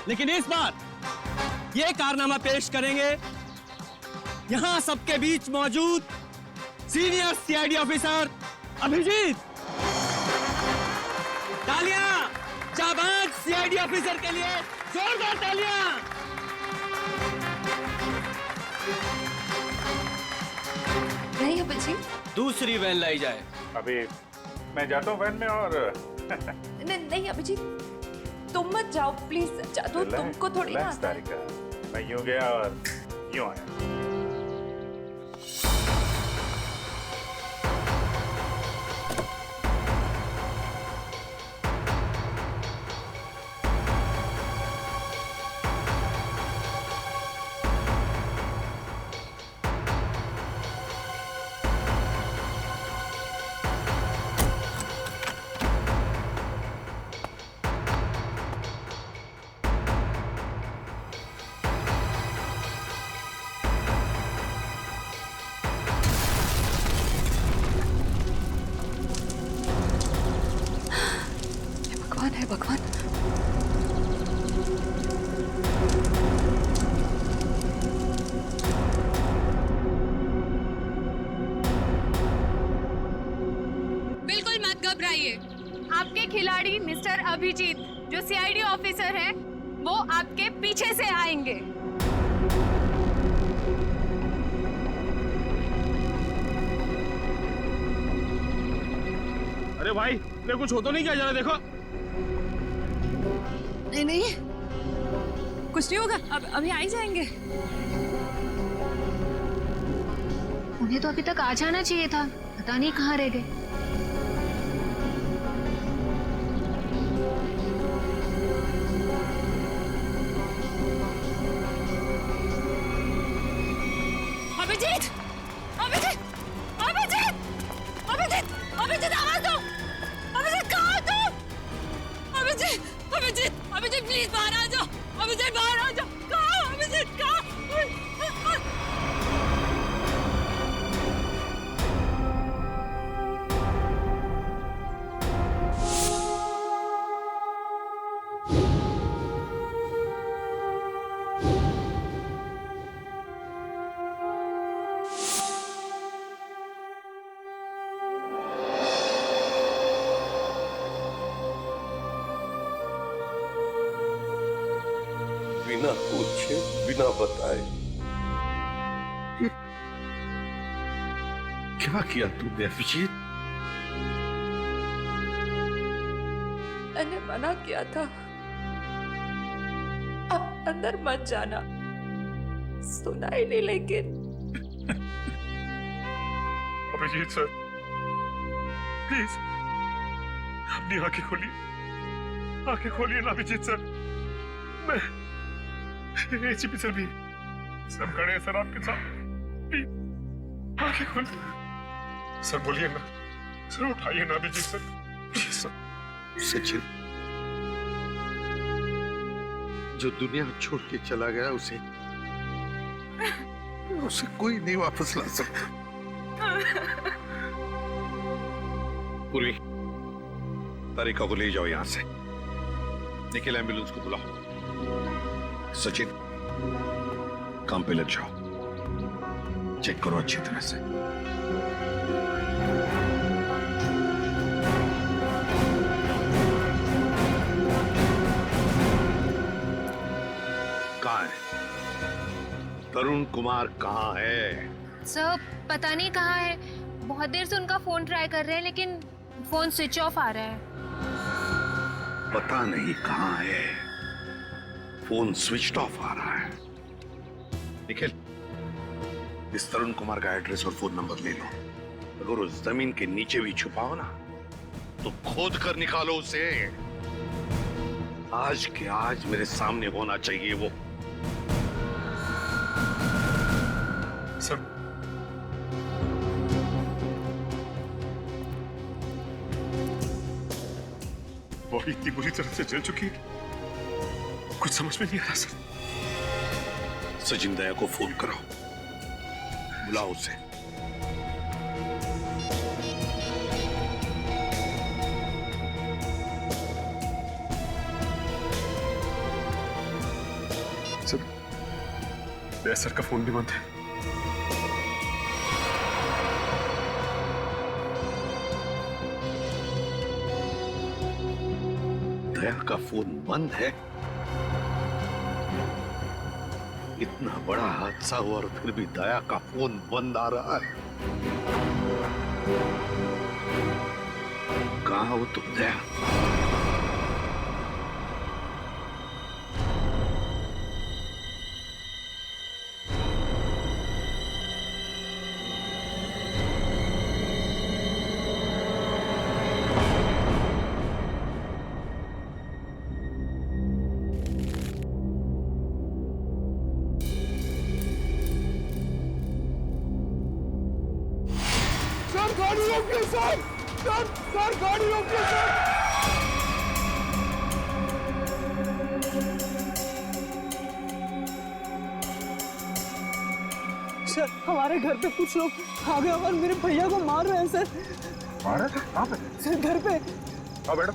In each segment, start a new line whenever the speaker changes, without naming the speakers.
लेकिन इस बार ये कारनामा पेश करेंगे यहां सबके बीच मौजूद सीनियर सीआईडी ऑफिसर अभिजीत। तालियां जाबाज सीआईडी ऑफिसर के लिए, जोरदार तालियां।
नहीं अभिजीत,
दूसरी वैन लाई जाए।
अभी मैं जाता हूँ वैन में और
नहीं अभिजीत, तुम मत जाओ प्लीज। जादू तुमको थोड़ी ना आता है।
तारिका, मैं यूं गया और यूं आया।
भगवान है भगवान।
बिल्कुल मत घबराइए। आपके खिलाड़ी मिस्टर अभिजीत जो सीआईडी ऑफिसर हैं, वो आपके पीछे से आएंगे।
अरे भाई, मेरे कुछ हो तो नहीं क्या? जरा देखो।
नहीं नहीं, कुछ नहीं होगा, अब अभी आ ही जाएंगे।
उन्हें तो अभी तक आ जाना चाहिए था, पता नहीं कहाँ रह गए।
अभिजीत, अभिजीत, अभिजीत, अभिजीत, अभिजीत, आवाज दो। अभिजीत कहाँ हो तुम? अभिजीत, अभिजीत, अभिजीत प्लीज बाहर आ जाओ। अभिजीत बाहर आ जाओ। कहाँ हो अभिजीत, कहाँ?
बिना पूछे, बिना बताए ये क्या किया तूने अभिजीत?
मैंने मना किया था, अब अंदर मत जाना। सुना ही नहीं लेकिन।
अभिजीत सर, प्लीज अपनी आंखें खोलिए, आंखें खोलिए ना अभिजीत सर। मैं एसीपी सर भी सब खड़े हैं सर आपके साथ। प्लीज आंखें खोलिए सर, बोलिए ना सर, उठाइए ना Abhijit sir, please sir.
Sachin जो दुनिया छोड़ के चला गया, उसे कोई नहीं वापस ला सकता। पूर्वी, तारिका को ले जाओ यहां से। निखिल, एम्बुलेंस को बुलाओ। सचिन, काम पे लग जाओ, चेक करो अच्छी तरह से। कहाँ है तरुण कुमार? कहाँ है
सर पता नहीं कहाँ है, बहुत देर से उनका फोन ट्राई कर रहे हैं लेकिन फोन स्विच ऑफ आ रहा है।
पता नहीं कहाँ है, फोन स्विच ऑफ आ रहा है। निखिल, इस तरुण कुमार का एड्रेस और फोन नंबर ले लो। अगर उस जमीन के नीचे भी छुपा हो ना, तो खोद कर निकालो उसे। आज के आज मेरे सामने होना चाहिए वो।
सर बॉडी इतनी बुरी तरह से जल चुकी है, कुछ समझ में नहीं आ रहा सर।
सचिन दया को फोन करो, बुलाओ उसे।
सर, सर का फोन भी बंद है।
दया का फोन बंद है? इतना बड़ा हादसा हुआ और फिर भी दया का फोन बंद आ रहा है। कहाँ हो तुम दया?
गाड़ी रोकिए सर, सर गाड़ी रोकिए सर। सर हमारे घर पे कुछ लोग आ गए और मेरे भैया को मार रहे हैं सर।
मार रहे थे? कहाँ पे?
सर घर पे।
हाँ मैडम।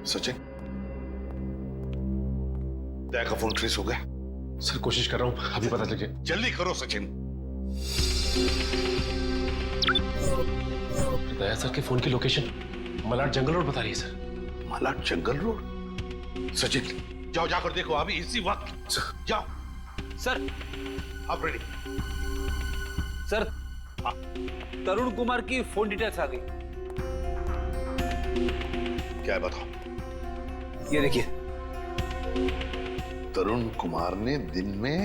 सचिन, दया का फोन ट्रेस हो गया?
सर कोशिश कर रहा हूँ, अभी पता चल गया।
जल्दी करो सचिन।
दया सर के फोन की लोकेशन मलाड जंगल रोड बता रही है सर।
मलाड जंगल रोड? सचिन जाओ, जाकर देखो अभी इसी वक्त। जाओ।
सर
आप रेडी?
सर तरुण कुमार की फोन डिटेल्स आ गई।
क्या है बताओ?
ये देखिए,
तरुण कुमार ने दिन में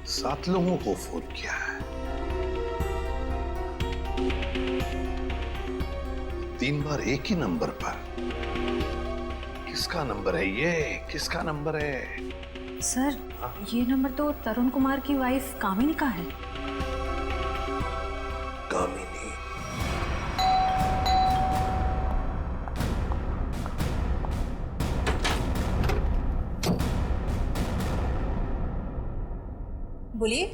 7 लोगों को फोन किया है। 3 बार एक ही नंबर पर। किसका नंबर है ये? किसका नंबर है?
सर ये नंबर तो तरुण कुमार की वाइफ कामिनी का है।
कामिनी?
बोलिए,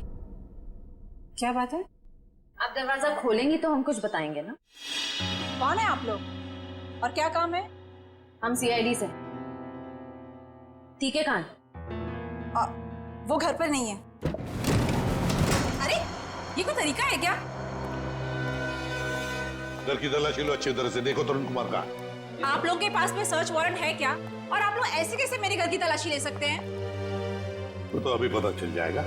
क्या बात है?
आप दरवाजा खोलेंगी तो हम कुछ बताएंगे ना।
कौन है आप लोग और क्या काम है?
हम सीआईडी से। टीके कान।
वो घर पर नहीं है। अरे ये कोई तरीका है क्या?
घर की तलाशी लो अच्छी तरह से, देखो तरुण कुमार का।
आप लोगों के पास में सर्च वारंट है क्या? और आप लोग ऐसे कैसे मेरे घर की तलाशी ले सकते हैं?
वो तो अभी पता चल जाएगा।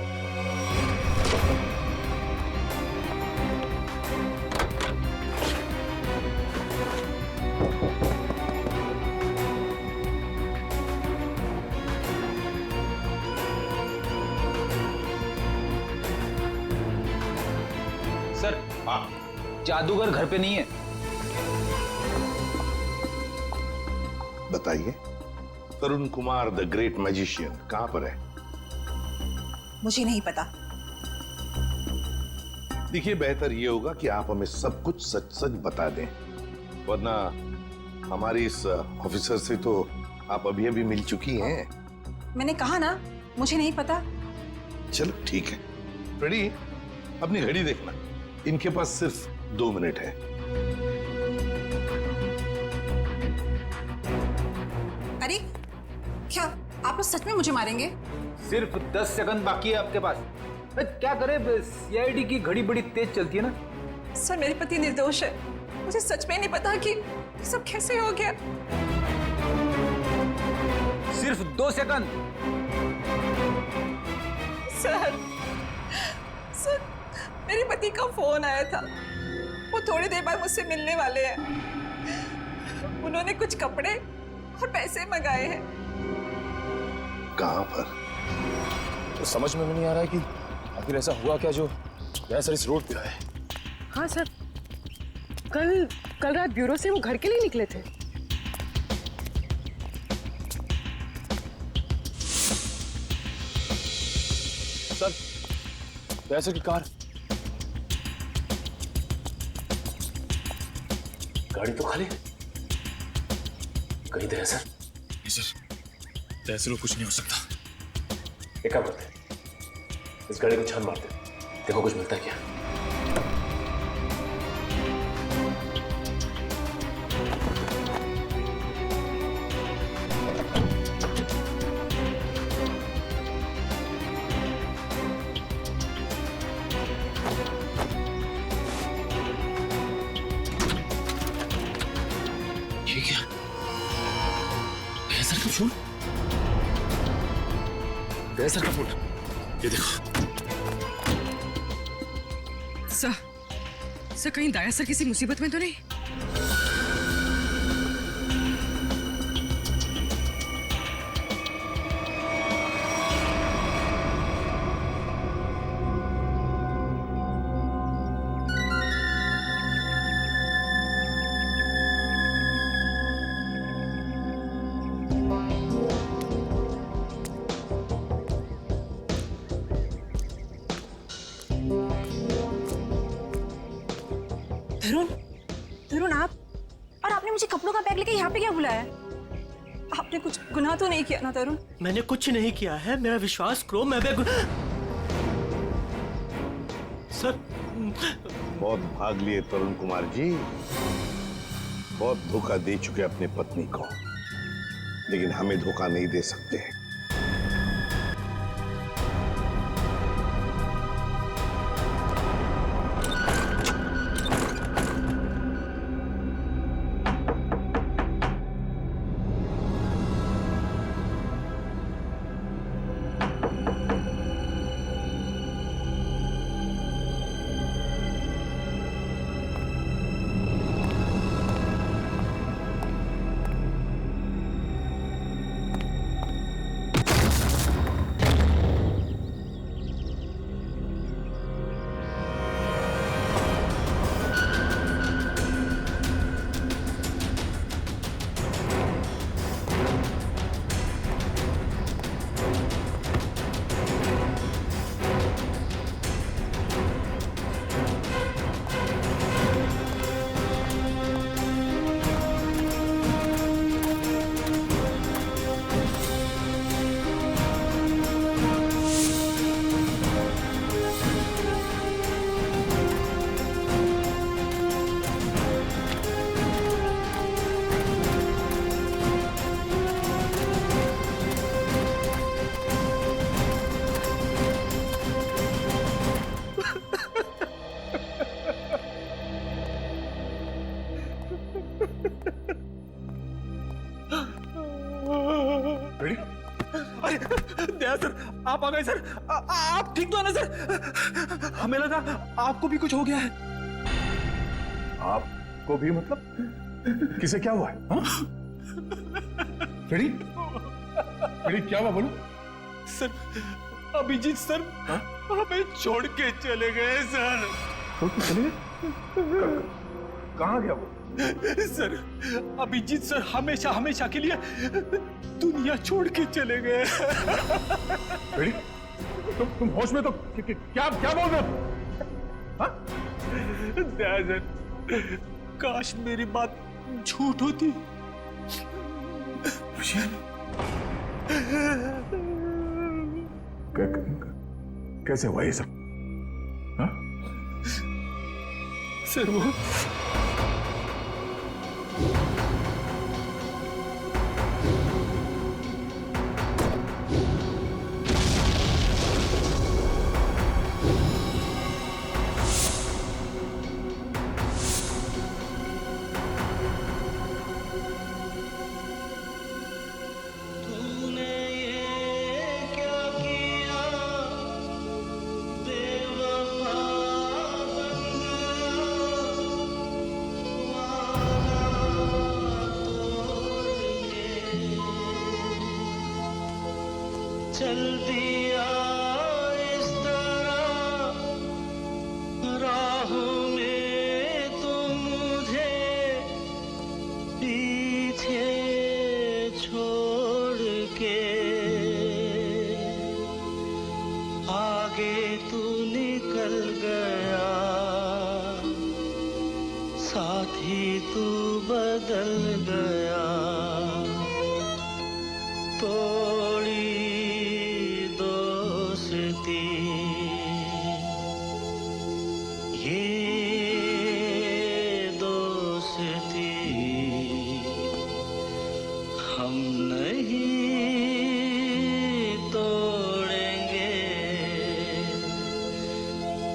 सर जादूगर घर पे नहीं है।
बताइए, तरुण कुमार द ग्रेट मैजिशियन कहां पर है?
मुझे नहीं पता।
देखिए, बेहतर ये होगा कि आप हमें सब कुछ सच सच बता दें, वरना हमारी इस ऑफिसर से तो आप अभी अभी मिल चुकी हैं।
मैंने कहा ना, मुझे नहीं पता।
चलो ठीक है, रेडी? अपनी घड़ी देखना, इनके पास सिर्फ 2 मिनट है।
अरे क्या आप लोग सच में मुझे मारेंगे?
सिर्फ 10 सेकंड बाकी है आपके पास। क्या करे, सीआईडी की घड़ी बड़ी तेज चलती है ना।
सर मेरे पति निर्दोष है, मुझे सच में नहीं पता कि सब कैसे हो गया।
सिर्फ 2 सेकंड।
सर सर मेरे पति का फोन आया था, वो थोड़ी देर बाद मुझसे मिलने वाले हैं। उन्होंने कुछ कपड़े और पैसे मंगाए हैं।
कहां पर?
तो समझ में नहीं आ रहा है कि आखिर ऐसा हुआ क्या जो सर इस रोड पे आए।
हाँ सर, कल रात ब्यूरो से वो घर के लिए निकले थे।
सर की कार गाड़ी तो खाली है, कहीं दया सर? सर दया को कुछ नहीं हो सकता। एक काम करते हैं, इस गाड़ी को छान मारते, देखो कुछ मिलता है क्या। ये क्या? सर का फोन, सर का फोन, ये देखो।
सर कहीं दाया सर किसी मुसीबत में तो नहीं?
तरुण आप, और आपने मुझे कपड़ों का बैग लेके यहाँ पे क्या बुलाया? आपने कुछ गुनाह तो नहीं किया ना तरुण?
मैंने कुछ नहीं किया है, मेरा विश्वास करो। मैं सर
बहुत भाग लिए तरुण कुमार जी, बहुत धोखा दे चुके अपने पत्नी को, लेकिन हमें धोखा नहीं दे सकते।
दया सर, आप आ गए सर। आप ठीक तो है ना सर? हमें लगा आपको भी कुछ हो गया है।
आपको भी मतलब? किसे क्या हुआ है? रेडी रेडी, क्या हुआ बोलो?
सर अभिजीत सर हमें छोड़ के चले गए सर।
छोड़ के चले गए? कहाँ गया वो?
सर अभिजीत सर हमेशा हमेशा के लिए दुनिया छोड़ के चले गए।
रेडी, तुम होश में तो क्या क्या बोल रहे हो?
दया सर, काश मेरी बात झूठ होती।
कैसे हुआ ये सब? हाँ?
सर वो
चल दिया इस तरह राहों में तो मुझे पीछे छोड़ के आगे तू निकल गया, साथ ही तू बदल गया, तोड़ी दोस्ती ये दोस्ती हम नहीं तोड़ेंगे,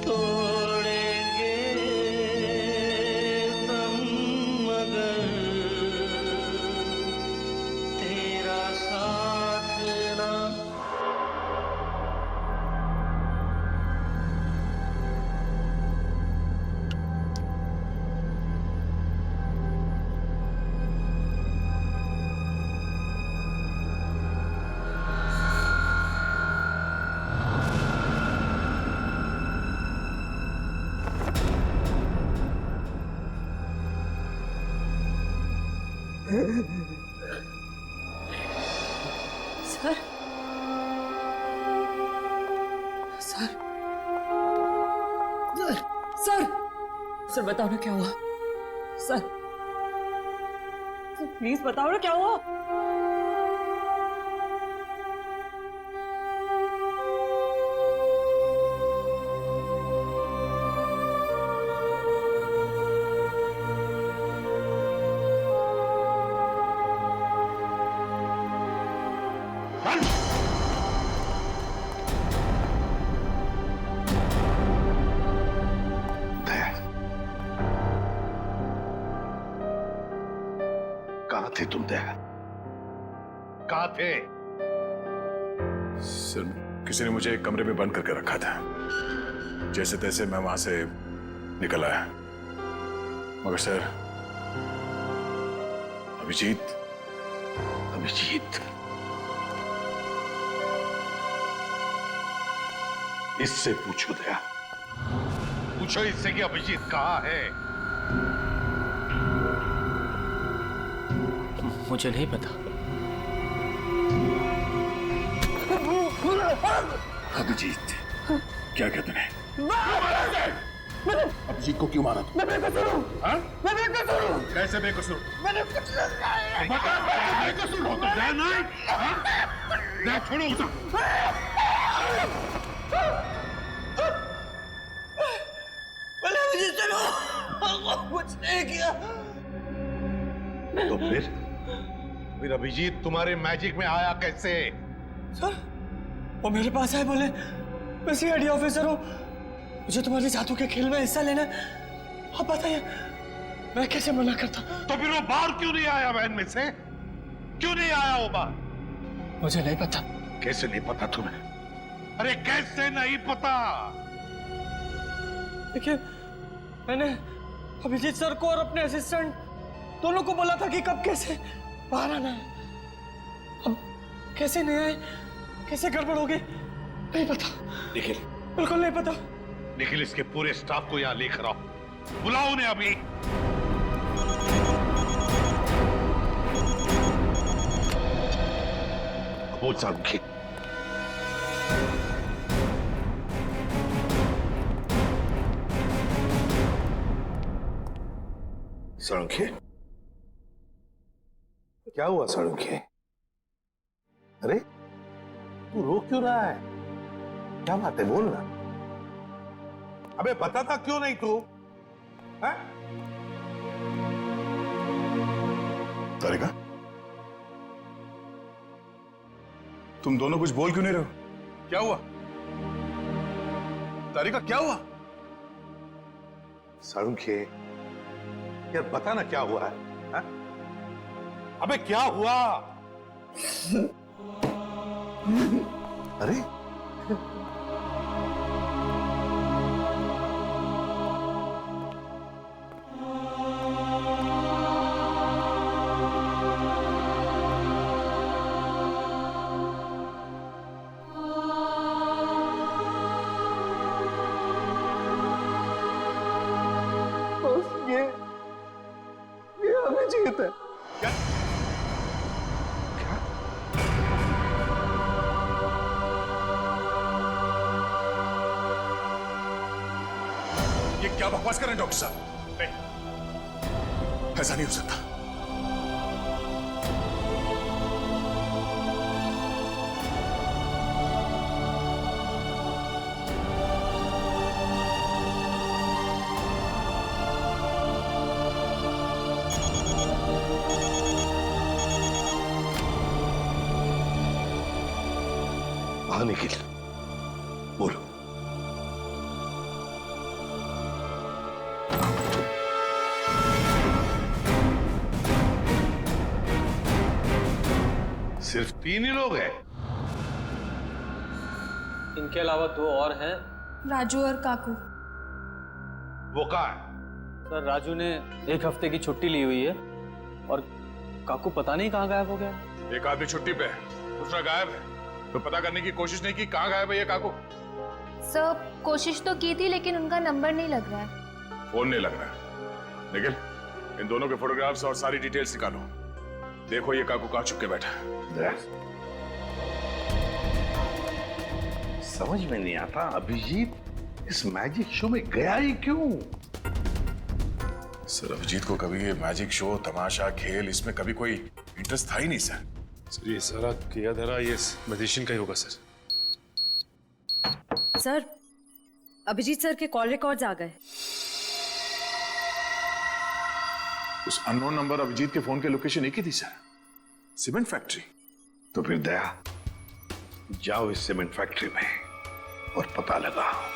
तोड़ेंगे दम मगर तेरा साथ ना।
सर सर सर सर बताओ ना क्या हुआ। सर प्लीज बताओ ना क्या हुआ।
कहाँ थे तुम दया? कहाँ थे?
सर किसी ने मुझे एक कमरे में बंद करके रखा था, जैसे तैसे मैं वहां से निकल आया, मगर सर अभिजीत
अभिजीत इससे पूछो दया, पूछो इससे कि अभिजीत कहाँ है।
मुझे नहीं पता।
अभिजीत क्या कहते हैं? अभिजीत को क्यों मारा?
मैं बेकसूर हूं। मैं बेकसूर हूं।
कैसे बेकसूर?
मैंने कुछ बेकसूर हो तो दया नहीं। दया छोड़ो उसे।
मैंने अभिजीत से कुछ नहीं किया।
तो फिर अभिजीत तुम्हारे मैजिक में आया कैसे?
सर वो मेरे पास आए, बोले मैं सीआईडी ऑफिसर हूँ, मुझे तुम्हारे जादू के खेल में हिस्सा लेना है। आप बताइए मैं कैसे मना करता?
तो फिर वो बाहर क्यों नहीं आया? वैन में से क्यों नहीं आया वो बाहर?
मुझे नहीं पता।
कैसे नहीं पता तुम्हें? अरे कैसे नहीं पता?
देखिए मैंने अभिजीत सर को और अपने असिस्टेंट दोनों को बोला था कि कब कैसे बाहर आना है। अब कैसे नहीं आए, कैसे गड़बड़ हो गई, नहीं पता।
निखिल
बिल्कुल नहीं पता।
निखिल इसके पूरे स्टाफ को यहाँ लेकर आओ, बुलाओ उन्हें अभी। बोल सारुखी। सारुखी क्या हुआ? सारुखी अरे तू रो क्यों रहा है? क्या बात है, बोल ना। अबे पता था क्यों नहीं तू?
तारिका तुम दोनों कुछ बोल क्यों नहीं रहे हो? क्या हुआ? तारिका क्या हुआ?
सारुखी यार बता ना क्या हुआ है? अबे क्या हुआ? अरे
ये अभिजीत है।
क्या?
ये क्या बकवास कर रहे हैं डॉक्टर साहब? ऐसा नहीं हो सकता।
हाँ निखिल, बोलो। सिर्फ 3 ही लोग हैं?
इनके अलावा 2 और हैं।
राजू और काकू।
वो कहाँ है?
सर राजू ने 1 हफ्ते की छुट्टी ली हुई है और काकू पता नहीं कहाँ गायब हो गया।
एक आदमी छुट्टी पे है, दूसरा गायब है, तो पता करने की कोशिश नहीं की कहाँ गायब है ये काकू?
सर कोशिश तो की थी लेकिन उनका नंबर नहीं लग रहा है।
फोन नहीं लग रहा है। निखिल, इन दोनों के फोटोग्राफ्स और सारी डिटेल्स निकालो। देखो ये काकू कहाँ छुप के बैठा है।
समझ में नहीं आता अभिजीत इस मैजिक शो में गया ही क्यों?
सर अभिजीत को कभी ये मैजिक शो, तमाशा, खेल, इसमें कभी कोई इंटरेस्ट था ही नहीं सर।
सर ये सारा किया धरा ये मैजिशियन का ही होगा सर।
सर अभिजीत सर के कॉल रिकॉर्ड्स आ गए।
उस अननोन नंबर अभिजीत के फोन के लोकेशन एक ही थी सर, सीमेंट फैक्ट्री।
तो फिर दया, जाओ इस सीमेंट फैक्ट्री में और पता लगाओ।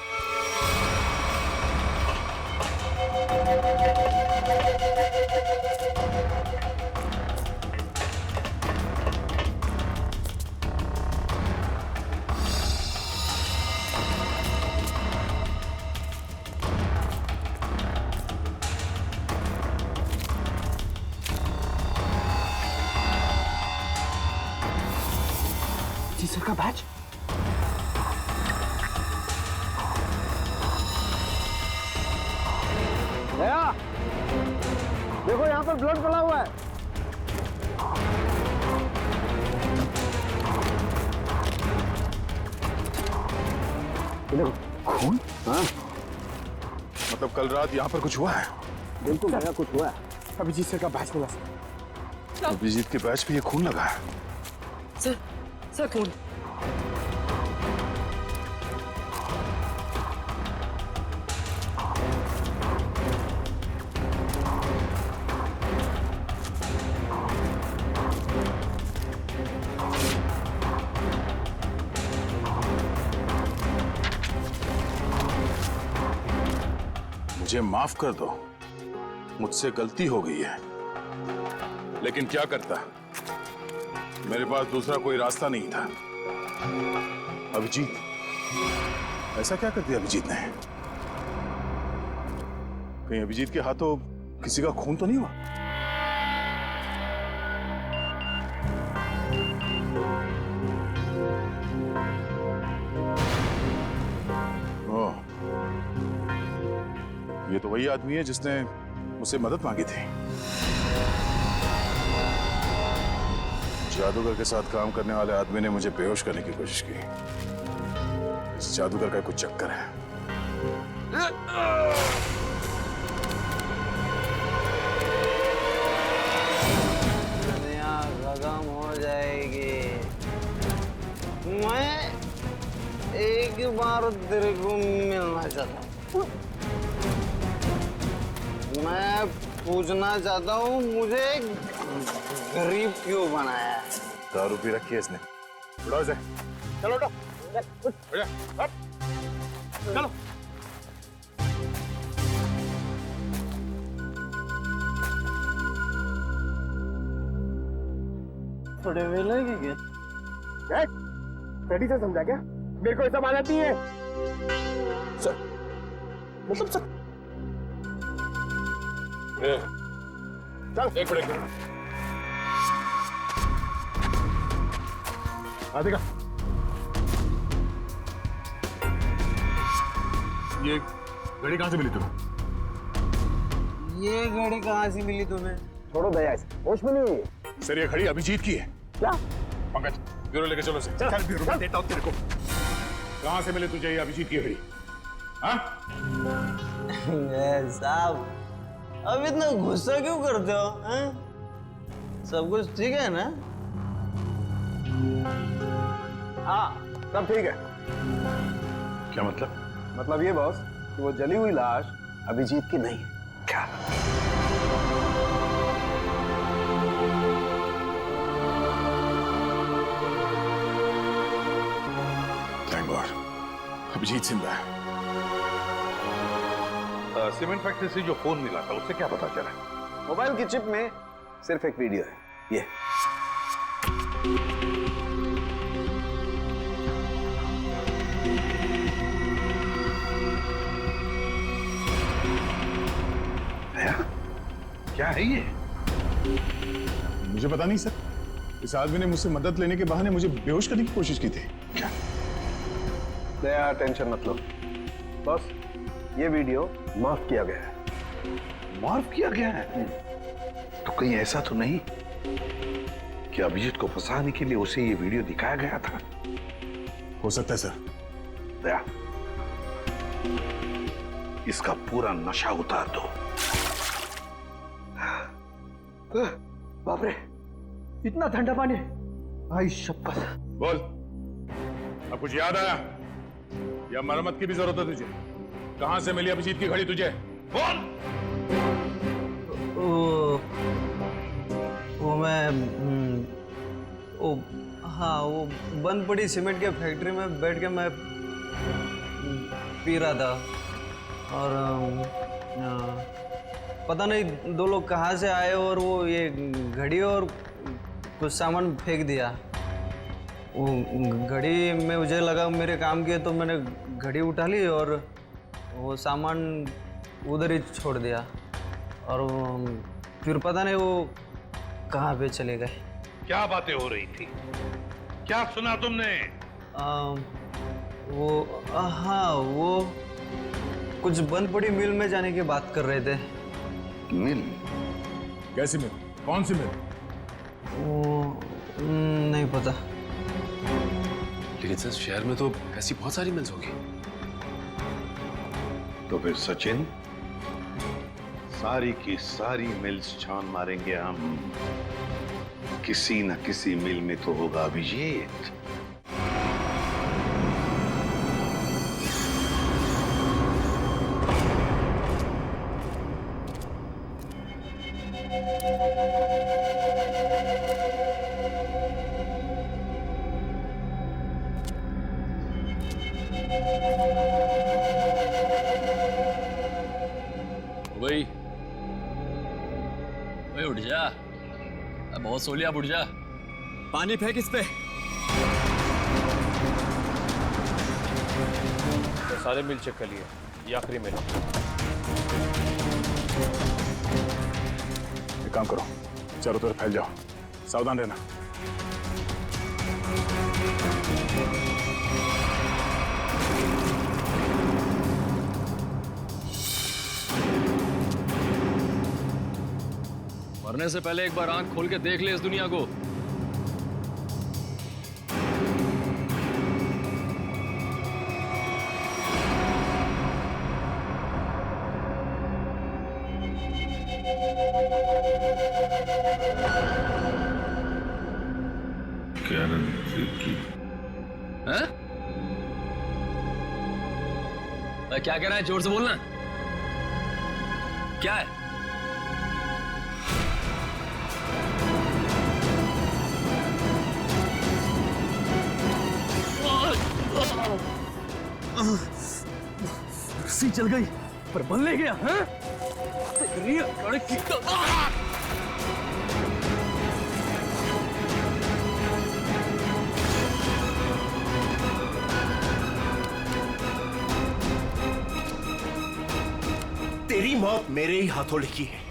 सर का बैच।
दया, देखो यहाँ पर ब्लड पड़ा हुआ है। देखो खून। हाँ
मतलब कल रात यहाँ पर कुछ हुआ है?
बिल्कुल दया, कुछ हुआ है।
अभिजीत सर का बैच मिला सर।
अभिजीत के बैच पे ये खून लगा है।
सर खून।
मुझे माफ कर दो, मुझसे गलती हो गई है, लेकिन क्या करता, मेरे पास दूसरा कोई रास्ता नहीं था। अभिजीत, ऐसा क्या कर दिया अभिजीत ने? कहीं अभिजीत के हाथों किसी का खून तो नहीं हुआ? ओह, ये तो वही आदमी है जिसने मुझसे मदद मांगी थी। जादूगर के साथ काम करने वाले आदमी ने मुझे बेहोश करने की कोशिश की। इस जादूगर का कुछ चक्कर है।
दुनिया खत्म हो जाएगी। मैं एक बार तेरे को मिलना चाहता हूँ। मैं पूछना चाहता हूँ, मुझे गरीब क्यों बनाया?
दारू पी रखी है इसने। उठाओ इसे। चलो उठो। चलो।
थोड़े में लगेंगे।
रेडी से समझा क्या? मेरे को ऐसा माना नहीं है सर। मतलब सर
चल एक मिनट।
आदेगा
ये घड़ी कहाँ से मिली तुम्हें?
ये घड़ी कहाँ से मिली तुम्हें? छोड़ो दया इसे, होश में नहीं हुई।
सर ये घड़ी अभिजीत की है।
क्या?
पंकज, ब्यूरो लेके चलो इसे। चल ब्यूरो में देता हूँ तेरे को। कहाँ से मिले तुझे ये अभिजीत की घड़ी? हाँ?
साहब अब इतना गुस्सा क्यों करते हो हैं? सब कुछ ठीक है ना?
हाँ सब ठीक है।
क्या मतलब?
मतलब ये बॉस कि वो जली हुई लाश अभिजीत की नहीं है।
क्या?
थैंक गॉड, अभिजीत जिंदा है।
सीमेंट फैक्ट्री से जो फोन मिला था उससे क्या पता चला?
मोबाइल की चिप में सिर्फ एक वीडियो है, ये।
क्या है ये?
मुझे पता नहीं सर, इस आदमी ने मुझसे मदद लेने के बहाने मुझे बेहोश करने की कोशिश की थी। क्या?
दया टेंशन मत लो बॉस, ये वीडियो माफ किया गया है।
माफ किया गया है? तो कहीं ऐसा तो नहीं कि अभिजीत को फंसाने के लिए उसे ये वीडियो दिखाया गया था?
हो सकता है सर।
दया, इसका पूरा नशा उतार दो।
बाप रे, इतना ठंडा पानी! भाई शपथ।
बोल, अब कुछ याद आया या मरम्मत की भी जरूरत है तुझे? कहां से मिली अभिजीत की घड़ी तुझे? बोल।
वो मैं हाँ, वो बंद पड़ी सीमेंट के फैक्ट्री में बैठ के मैं पी रहा था और पता नहीं दो लोग कहाँ से आए और वो ये घड़ी और कुछ सामान फेंक दिया। वो घड़ी में मुझे लगा मेरे काम की है तो मैंने घड़ी उठा ली और वो सामान उधर ही छोड़ दिया और फिर पता नहीं वो कहाँ पे चले गए।
क्या बातें हो रही थी? क्या सुना तुमने?
हाँ, वो कुछ बंद पड़ी मिल में जाने की बात कर रहे थे।
मिल?
कैसी मिल? कौन सी मिल?
वो नहीं पता।
लेकिन सर शहर में तो ऐसी बहुत सारी मिल्स होगी।
तो फिर सचिन, सारी की सारी मिल्स छान मारेंगे हम। किसी न किसी मिल में तो होगा अभिजीत।
भाई उठ जा, बहुत सो लिया, उठ जा। पानी फेंक इस पे।
तो सारे मिल चेक कर लिए, ये आखिरी मिल।
एक काम करो, चारों तरफ फैल जाओ, सावधान रहना।
मरने से पहले एक बार आंख खोल के देख ले इस दुनिया को। हैं? क्या कह रहा है? जोर से बोलना। क्या है? रस्सी चल गई पर बल ले गया। हैं? तेरी अकड़ की तो
तेरी मौत मेरे ही हाथों लिखी है।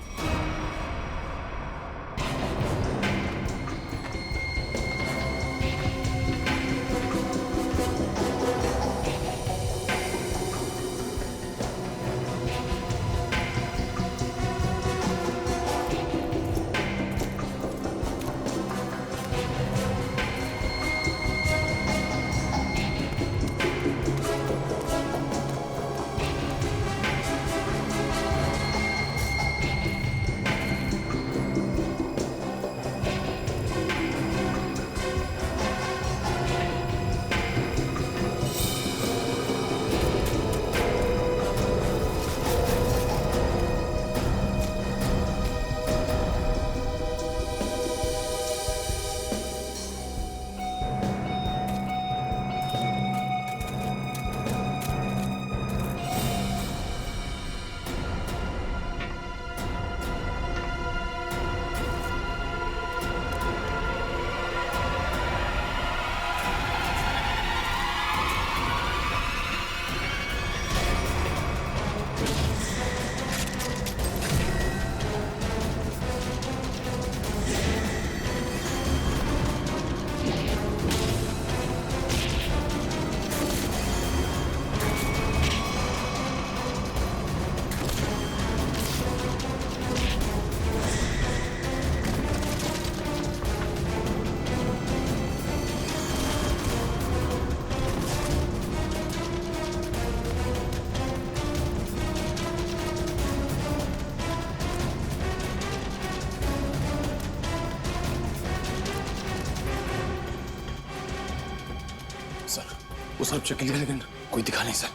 वो सब चेक लिया लेकिन कोई दिखा नहीं सर।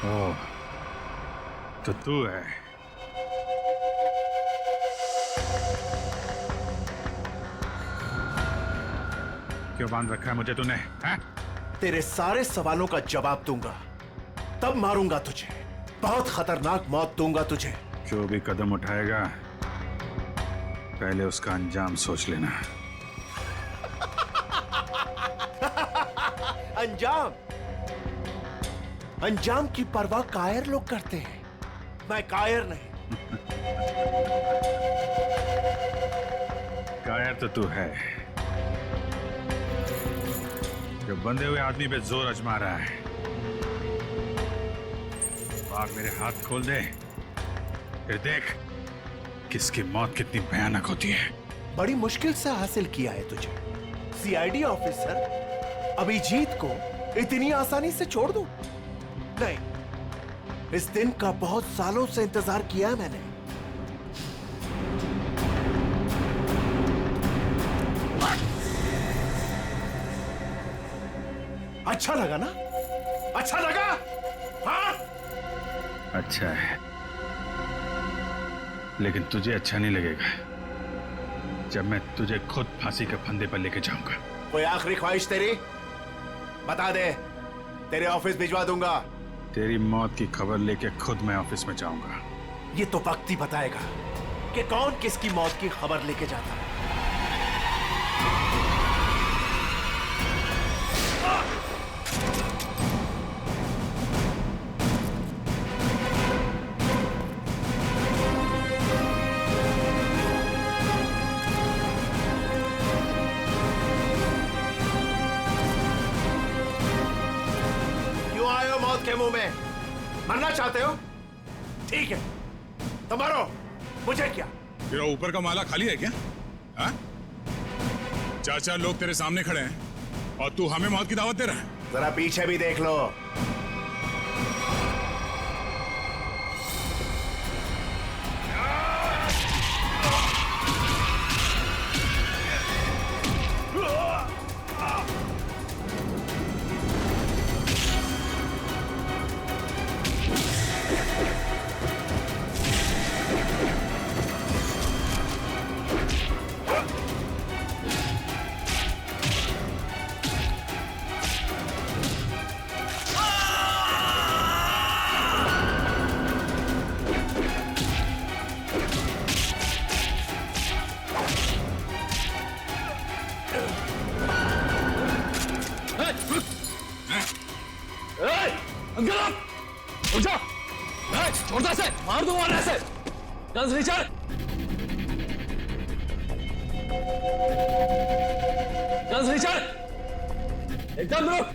ओह, तो तू है। क्यों बांध रखा है मुझे तूने? हैं?
तेरे सारे सवालों का जवाब दूंगा, तब मारूंगा तुझे। बहुत खतरनाक मौत दूंगा तुझे।
जो भी कदम उठाएगा पहले उसका अंजाम सोच लेना।
अंजाम? अंजाम की परवाह कायर लोग करते हैं, मैं कायर नहीं।
कायर तो तू है, जो बंधे हुए आदमी पे जोर अजमा रहा है। आग मेरे हाथ खोल दे, फिर देख किसकी मौत कितनी भयानक होती है।
बड़ी मुश्किल से हासिल किया है तुझे। सीआईडी ऑफिसर अभिजीत को इतनी आसानी से छोड़ दूं? नहीं, इस दिन का बहुत सालों से इंतजार किया है मैंने। अच्छा लगा ना? अच्छा लगा? हाँ?
अच्छा है, लेकिन तुझे अच्छा नहीं लगेगा जब मैं तुझे खुद फांसी के फंदे पर लेके जाऊंगा।
कोई आखिरी ख्वाहिश तेरी? बता दे, तेरे ऑफिस भिजवा दूंगा।
तेरी मौत की खबर लेके खुद मैं ऑफिस में जाऊंगा।
ये तो वक्त ही बताएगा कि कौन किसकी मौत की खबर लेके जाता है। के मुंह में मरना चाहते हो? ठीक है, तो मरो, मुझे क्या?
तेरा ऊपर का माला खाली है क्या? हाँ? चार लोग तेरे सामने खड़े हैं और तू हमें मौत की दावत दे रहा है।
जरा पीछे भी देख लो।
छोड़ता से मार दूंगा ऐसे। गन्स नीचे, गन्स नीचे, एकदम रुक।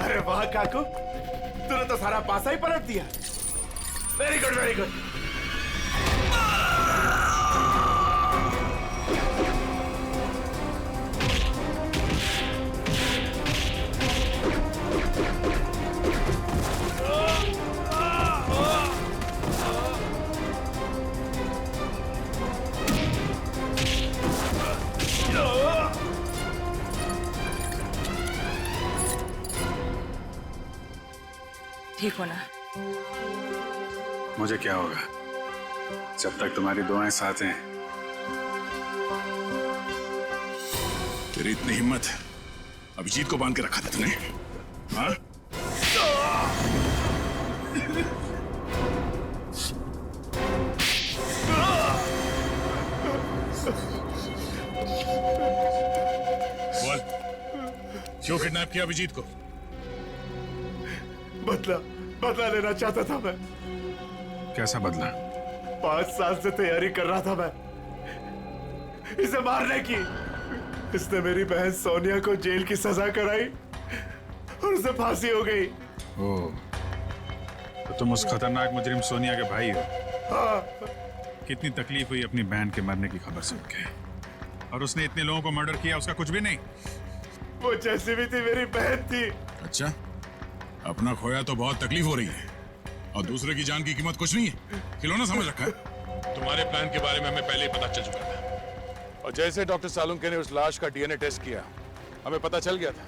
अरे वाह काकू, तूने तो सारा पासा ही पलट दिया। Very good, very good.
ठीक हो ना?
मुझे क्या होगा जब तक तुम्हारी दुआएं साथ हैं। तेरी इतनी हिम्मत, अभिजीत को बांध के रखा था तूने? हाँ? बोल, क्यों किडनैप किया अभिजीत को?
बदला लेना चाहता था मैं।
कैसा बदला?
5 साल से तैयारी कर रहा था मैं इसे मारने की। इसने मेरी बहन सोनिया को जेल की सजा कराई और उसे फांसी हो गई।
ओह, तो तुम उस खतरनाक मुजरिम सोनिया के भाई हो?
हाँ।
कितनी तकलीफ हुई अपनी बहन के मरने की खबर सुन के, और उसने इतने लोगों को मर्डर किया, उसका कुछ भी नहीं?
वो जैसी भी थी मेरी बहन थी।
अच्छा, अपना खोया तो बहुत तकलीफ हो रही है और दूसरे की जान की कीमत कुछ नहीं है, खिलौना समझ रखा है।
तुम्हारे प्लान के बारे में हमें पहले ही पता चल चुका था और जैसे डॉक्टर सालुंके ने उस लाश का डीएनए टेस्ट किया, हमें पता चल गया था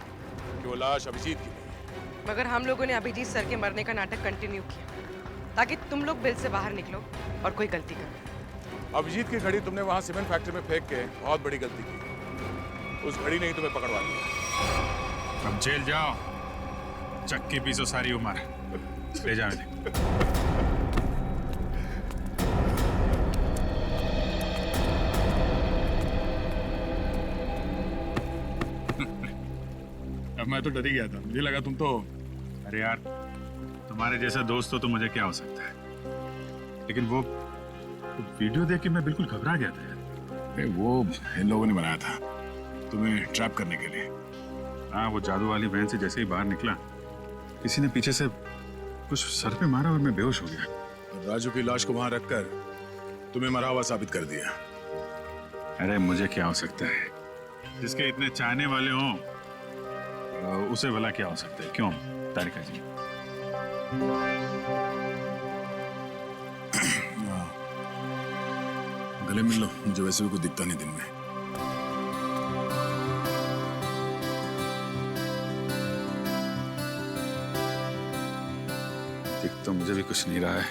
कि वो लाश अभिजीत की नहीं।
मगर हम लोगों ने अभिजीत सर के मरने का नाटक कंटिन्यू किया ताकि तुम लोग बिल से बाहर निकलो और कोई गलती करो।
अभिजीत की घड़ी तुमने वहां सीमेंट फैक्ट्री में फेंक के बहुत बड़ी गलती की। उस घड़ी ने ही तुम्हें पकड़वा दिया।
अब जेल जाओ, चक्की पीसो सारी उम्र। ले जाओ इन्हें। अब मैं तो डर ही गया था, मुझे लगा तुम तो, अरे यार तुम्हारे जैसा दोस्त हो तो मुझे क्या हो सकता है, लेकिन वो वीडियो देख के मैं बिल्कुल घबरा गया था यार। वो इन लोगों ने बनाया था तुम्हें ट्रैप करने के लिए। हाँ, वो जादू वाली वैन से जैसे ही बाहर निकला, किसी ने पीछे से कुछ सर पे मारा और मैं बेहोश हो गया। राजू की लाश को वहां रखकर तुम्हें मरा हुआ साबित कर दिया। अरे मुझे क्या हो सकता है, जिसके इतने चाहने वाले हों उसे भला क्या हो सकता है, क्यों तारिका जी? गले मिल लो, मुझे वैसे भी कुछ दिखता नहीं दिन में। दिख तो मुझे भी कुछ नहीं रहा है,